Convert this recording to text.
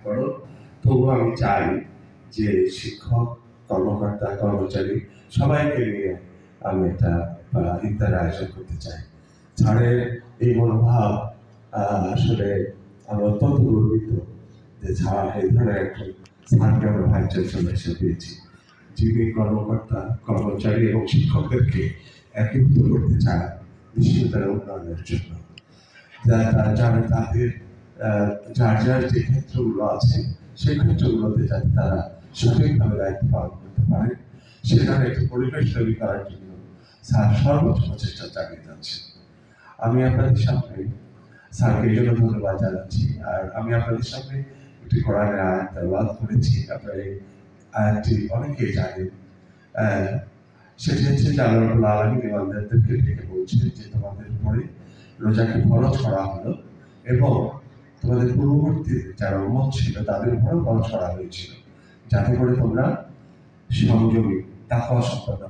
করো। তবুও আমি চাই যে শিক্ষক, কর্মকর্তা, কর্মচারী সবাইকে নিয়ে আমি একটা ইফতার আয়োজন করতে চাই। স্যারের এই মনোভাব আসলে আমি অত্যন্ত গর্বিত যে স্যার এই ধরনের একজন স্যারকে আমরা ভাইস চ্যান্সেলর হিসেবে পেয়েছি, যিনি কর্মকর্তা, কর্মচারী এবং শিক্ষকদেরকে একীভূত করতে চায় বিশ্ববিদ্যালয়ের উন্নয়নের জন্য। যারা তাদের যার যার যে ক্ষেত্রগুলো আছে সেই ক্ষেত্রগুলোতে যাতে তারা সঠিকভাবে দায়িত্ব পালন করতে পারে, সেখানে একটি পরিবেশ তৈরি করার জন্য স্যার সর্বোচ্চ প্রচেষ্টা চালিয়ে যাচ্ছে। আমি আপনাদের সামনে স্যারকে এই জন্য ধন্যবাদ জানাচ্ছি। আর আমি আপনাদের সামনে একটি কোরআনের আয়াত তেলাওয়াত করেছি। আপনারা এই আয়াতটি অনেকেই জানেন। সেটি হচ্ছে যে আল্লাহ রাব্বুল আলামিন ইমানদারদেরকে ডেকে বলছেন যে তোমাদের উপরে রোজাকে ফরজ করা হলো এবং তোমাদের পূর্ববর্তী যারা উম্মত ছিল তাদের উপরেও ফরজ করা হয়েছিল, যাতে করে তোমরা সংযমী, তাকওয়া সম্পন্ন